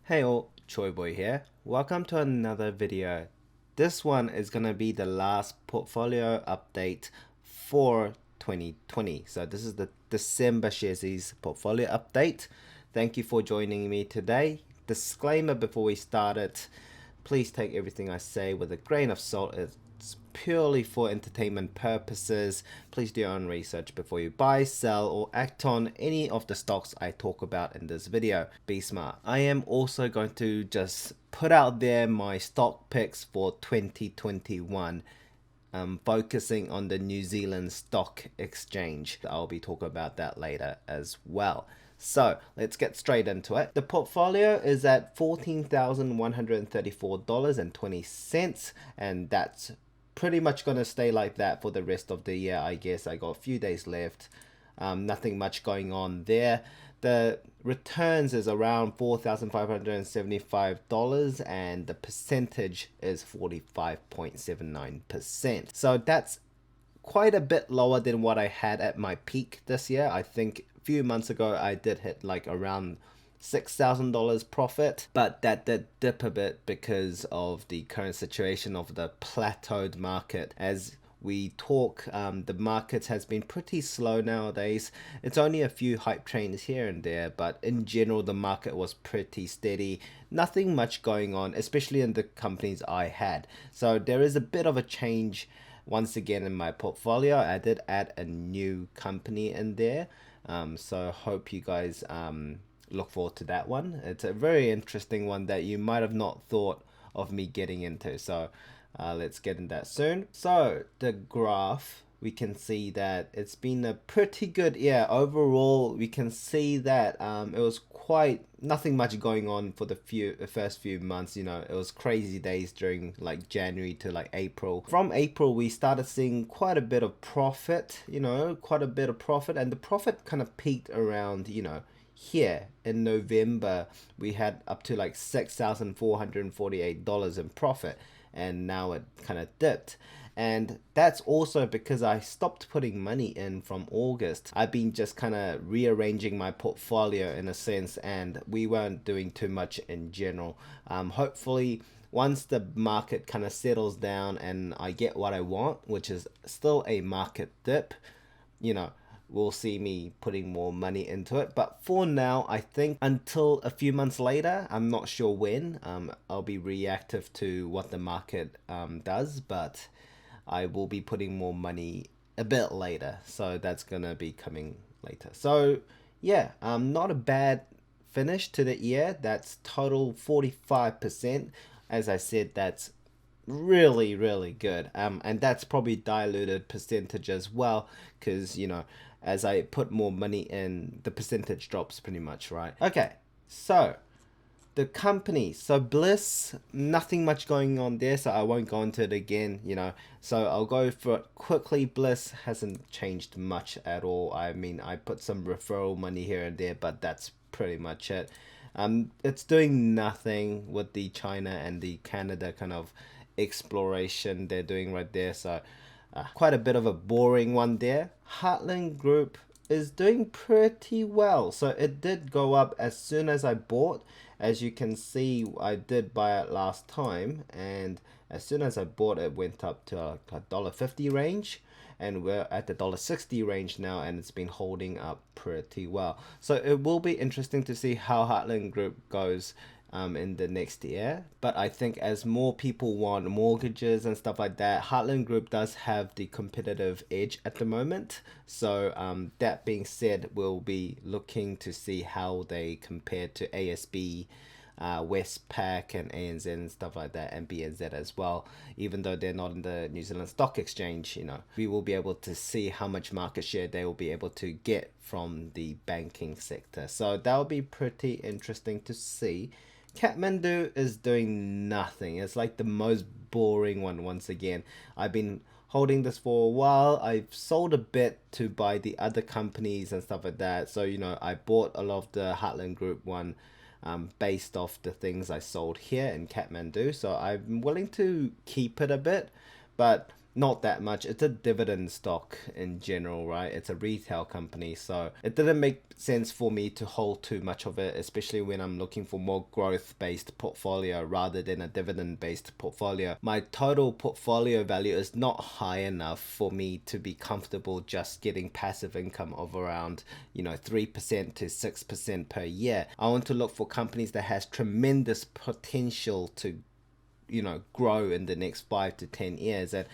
Hey all, Choiboy here. Welcome to another video. This one is going to be the last portfolio update for 2020. So this is the December Sharesies Portfolio update. Thank you for joining me today. Disclaimer before we start it, please take everything I say with a grain of salt. It's purely for entertainment purposes. Please do your own research before you buy, sell, or act on any of the stocks I talk about in this video. Be smart. I am also going to just put out there my stock picks for 2021. Focusing on the New Zealand Stock Exchange. I'll be talking about that later as well. So let's get straight into it. The portfolio is at $14,134.20, and that's pretty much going to stay like that for the rest of the year, I guess. I got a few days left. Nothing much going on there. The returns is around $4,575 and the percentage is 45.79%. So that's quite a bit lower than what I had at my peak this year. I think a few months ago I did hit like around $6,000 profit, but that did dip a bit because of the current situation of the plateaued market. As we talk, the market has been pretty slow nowadays. It's only a few hype trains here and there, but in general the market was pretty steady. Nothing much going on, especially in the companies I had. So there is a bit of a change once again in my portfolio. I did add a new company in there, so hope you guys look forward to that one. It's a very interesting one that you might have not thought of me getting into. So let's get in that soon. So the graph, we can see that it's been a pretty good year overall. We can see that it was quite nothing much going on for the first few months. You know, it was crazy days during like January to like April. From April we started seeing quite a bit of profit, and the profit kind of peaked around, here in November. We had up to like $6,448 in profit, and now it kind of dipped. And that's also because I stopped putting money in from August. I've been just kind of rearranging my portfolio in a sense, and we weren't doing too much in general. Hopefully once the market kind of settles down and I get what I want, which is still a market dip, will see me putting more money into it. But for now, I think until a few months later, I'm not sure when, I'll be reactive to what the market does, but I will be putting more money a bit later. So that's gonna be coming later. So yeah, not a bad finish to the year. That's total 45%. As I said, that's really good, and that's probably diluted percentage as well, because as I put more money in, the percentage drops pretty much, right? Okay, so the company, so Bliss, nothing much going on there, so I won't go into it again, so I'll go for it quickly. Bliss hasn't changed much at all. I mean, I put some referral money here and there, but that's pretty much it. It's doing nothing with the China and the Canada kind of exploration they're doing right there, so quite a bit of a boring one there. Heartland Group is doing pretty well, so it did go up as soon as I bought. As you can see, I did buy it last time, and as soon as I bought it went up to a $1.50 range, and we're at the $1.60 range now, and it's been holding up pretty well. So it will be interesting to see how Heartland Group goes in the next year. But I think as more people want mortgages and stuff like that, Heartland Group does have the competitive edge at the moment. So that being said, we'll be looking to see how they compare to ASB, Westpac and ANZ and stuff like that, and BNZ as well. Even though they're not in the New Zealand Stock Exchange, we will be able to see how much market share they will be able to get from the banking sector. So that will be pretty interesting to see. Kathmandu is doing nothing. It's like the most boring one once again. I've been holding this for a while. I've sold a bit to buy the other companies and stuff like that. So, I bought a lot of the Heartland Group one based off the things I sold here in Kathmandu. So I'm willing to keep it a bit, but not that much. It's a dividend stock in general, right? It's a retail company, so it didn't make sense for me to hold too much of it, especially when I'm looking for more growth-based portfolio rather than a dividend-based portfolio. My total portfolio value is not high enough for me to be comfortable just getting passive income of around, 3% to 6% per year. I want to look for companies that has tremendous potential to grow in the next 5 to 10 years. And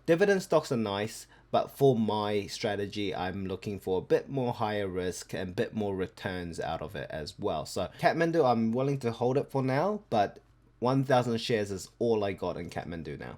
dividend stocks are nice, but for my strategy, I'm looking for a bit more higher risk and a bit more returns out of it as well. So Kathmandu, I'm willing to hold it for now, but 1,000 shares is all I got in Kathmandu now.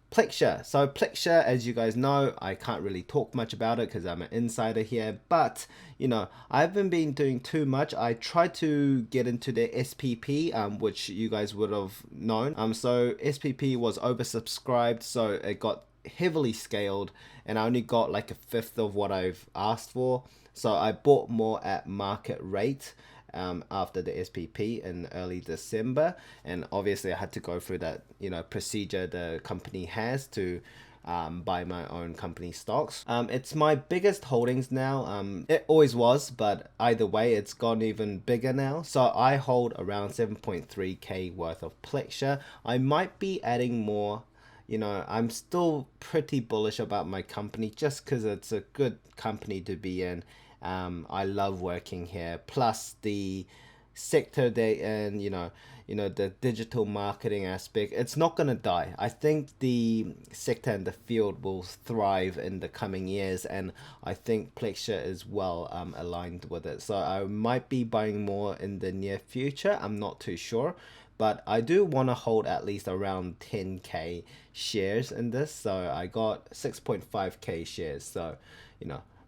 Plexus. So Plexus, as you guys know, I can't really talk much about it because I'm an insider here, but I haven't been doing too much. I tried to get into the SPP, which you guys would have known. So SPP was oversubscribed, so it got heavily scaled, and I only got like a fifth of what I've asked for. So I bought more at market rate. After the SPP in early December, and obviously I had to go through that procedure the company has to buy my own company stocks. It's my biggest holdings now. It always was, but either way it's gone even bigger now. So I hold around 7.3k worth of Plexus. I might be adding more. I'm still pretty bullish about my company just because it's a good company to be in. I love working here. Plus the sector they in, the digital marketing aspect, it's not gonna die. I think the sector and the field will thrive in the coming years, and I think Plexus is well aligned with it. So I might be buying more in the near future. I'm not too sure, but I do want to hold at least around 10k shares in this. So I got 6.5k shares. So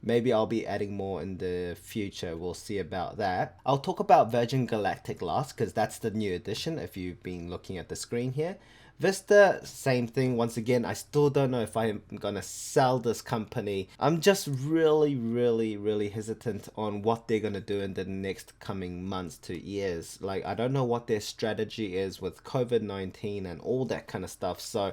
maybe I'll be adding more in the future. We'll see about that. I'll talk about Virgin Galactic last because that's the new addition if you've been looking at the screen here. Vista, same thing. Once again, I still don't know if I'm gonna sell this company. I'm just really hesitant on what they're gonna do in the next coming months to years. Like, I don't know what their strategy is with COVID-19 and all that kind of stuff. So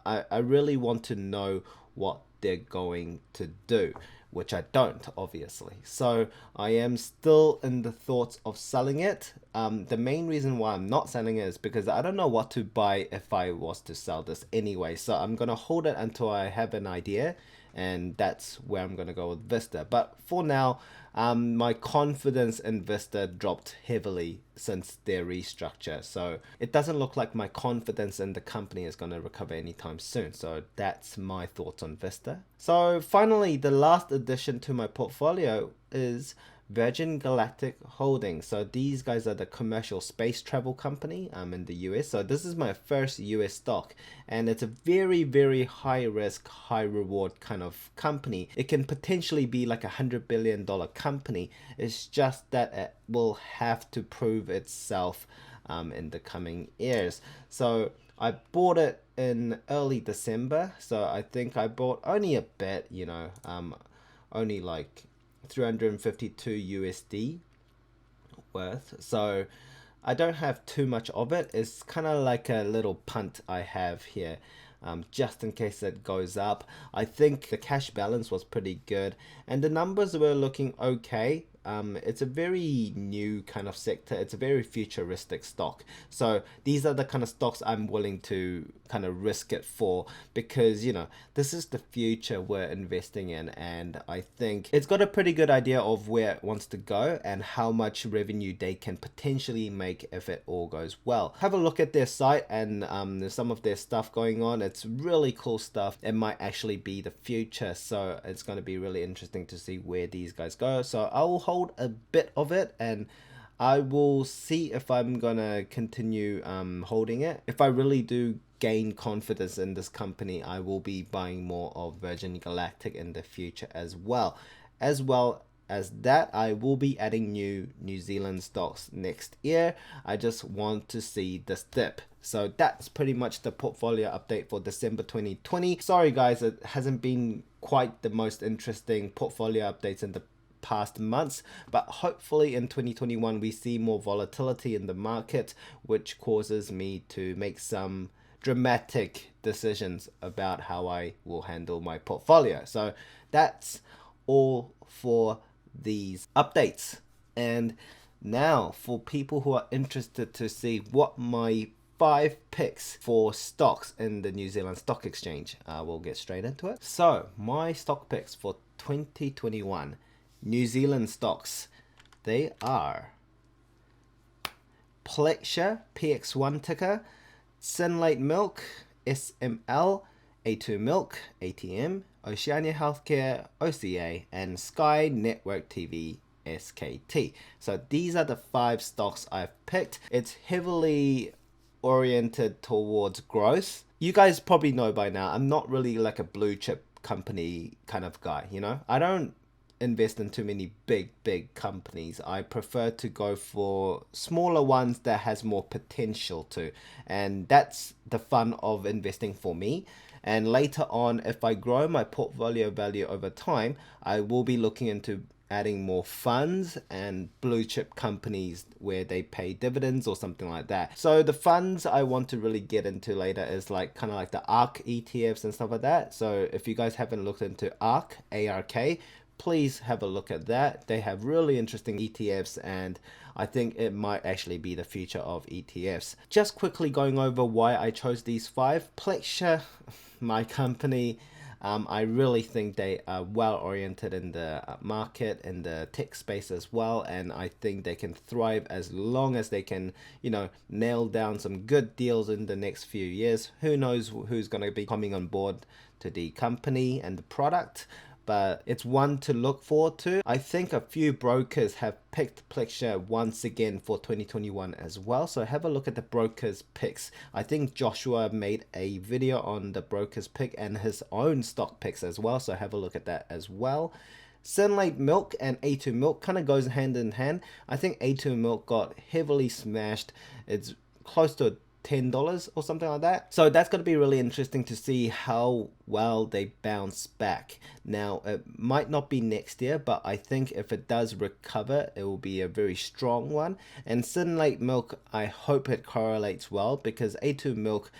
I really want to know what they're going to do, which I don't, obviously. So I am still in the thoughts of selling it. The main reason why I'm not selling it is because I don't know what to buy if I was to sell this anyway. So I'm gonna hold it until I have an idea, and that's where I'm gonna go with Vista. But for now, my confidence in Vista dropped heavily since their restructure. So it doesn't look like my confidence in the company is going to recover anytime soon. So that's my thoughts on Vista. So finally, the last addition to my portfolio is Virgin Galactic Holdings. So these guys are the commercial space travel company in the US. So this is my first US stock, and it's a very high risk, high reward kind of company. It can potentially be like $100 billion company. It's just that it will have to prove itself in the coming years. So I bought it in early December. So I think I bought only a bit, only like 352 USD worth. So I don't have too much of it. It's kind of like a little punt I have here, just in case it goes up. I think the cash balance was pretty good and the numbers were looking okay. It's a very new kind of sector. It's a very futuristic stock. So these are the kind of stocks I'm willing to kind of risk it for, because this is the future we're investing in, and I think it's got a pretty good idea of where it wants to go and how much revenue they can potentially make if it all goes well. Have a look at their site, and there's some of their stuff going on. It's really cool stuff. It might actually be the future, so it's going to be really interesting to see where these guys go. So I will hold a bit of it, and I will see if I'm gonna continue holding it. If I really do gain confidence in this company, I will be buying more of Virgin Galactic in the future as well. As that, I will be adding New Zealand stocks next year. I just want to see this dip. So that's pretty much the portfolio update for December 2020. Sorry guys, it hasn't been quite the most interesting portfolio updates in the past months, but hopefully in 2021 we see more volatility in the market, which causes me to make some dramatic decisions about how I will handle my portfolio. So that's all for these updates. And now for people who are interested to see what my 5 picks for stocks in the New Zealand Stock Exchange, we'll get straight into it. So my stock picks for 2021 New Zealand stocks, they are Plexus, PX1 ticker, Synlait Milk, SML, A2 Milk, ATM, Oceania Healthcare, OCA, and Sky Network TV, SKT. So these are the 5 stocks I've picked. It's heavily oriented towards growth. You guys probably know by now, I'm not really like a blue chip company kind of guy, you know? I don't invest in too many big companies. I prefer to go for smaller ones that has more potential to, and that's the fun of investing for me. And later on, if I grow my portfolio value over time, I will be looking into adding more funds and blue chip companies where they pay dividends or something like that. So the funds I want to really get into later is like kind of like the ARK ETFs and stuff like that. So if you guys haven't looked into ARK, ARK, please have a look at that. They have really interesting ETFs, and I think it might actually be the future of ETFs. Just quickly going over why I chose these 5. Plexus, my company, I really think they are well oriented in the market, in the tech space as well, and I think they can thrive as long as they can, you know, nail down some good deals in the next few years. Who knows who's going to be coming on board to the company and the product, but it's one to look forward to. I think a few brokers have picked Plexus once again for 2021 as well, so have a look at the brokers picks. I think Joshua made a video on the brokers pick and his own stock picks as well, so have a look at that as well. Synlait Milk and A2 Milk kind of goes hand in hand. I think A2 Milk got heavily smashed. It's close to $10 or something like that. So that's going to be really interesting to see how well they bounce back. Now, it might not be next year, but I think if it does recover, it will be a very strong one. And Synlait Milk, I hope it correlates well because A2 Milk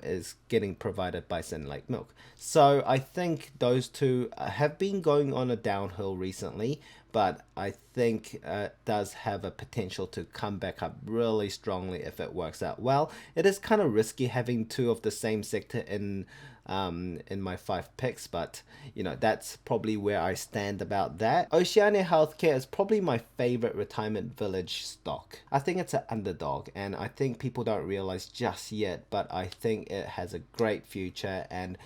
is getting provided by Synlait Milk. So I think those two have been going on a downhill recently, but I think it does have a potential to come back up really strongly if it works out well. It is kind of risky having 2 of the same sector in my 5 picks, but you know, that's probably where I stand about that. Oceania Healthcare is probably my favorite retirement village stock. I think it's an underdog, and I think people don't realize just yet, but I think it has a great future, and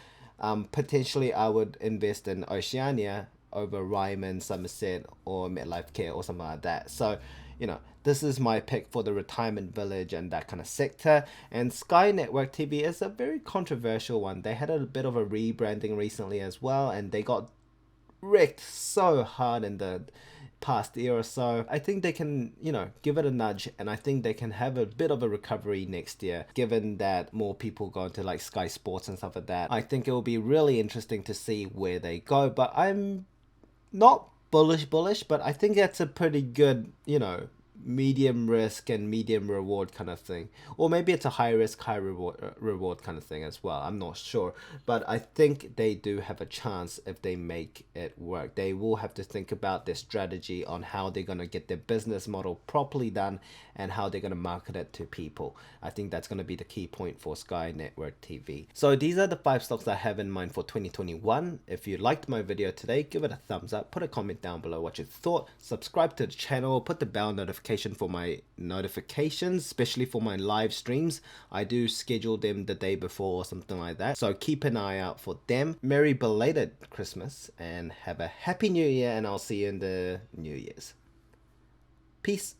potentially I would invest in Oceania over Ryman, Somerset, or MetLife Care or something like that. So, you know, this is my pick for the retirement village and that kind of sector. And Sky Network TV is a very controversial one. They had a bit of a rebranding recently as well, and they got wrecked so hard in the past year or so. I think they can, you know, give it a nudge, and I think they can have a bit of a recovery next year, given that more people go into like Sky Sports and stuff like that. I think it will be really interesting to see where they go, but I'm not bullish, but I think that's a pretty good, you know, medium risk and medium reward kind of thing, or maybe it's a high risk high reward kind of thing as well. I'm not sure, but I think they do have a chance if they make it work. They will have to think about their strategy on how they're going to get their business model properly done and how they're going to market it to people. I think that's going to be the key point for Sky Network TV. So these are the 5 stocks I have in mind for 2021. If you liked my video today, give it a thumbs up, put a comment down below what you thought, subscribe to the channel, put the bell notification for my notifications, especially for my live streams. I do schedule them the day before or something like that, so keep an eye out for them. Merry belated Christmas and have a happy new year, and I'll see you in the New Year's. Peace.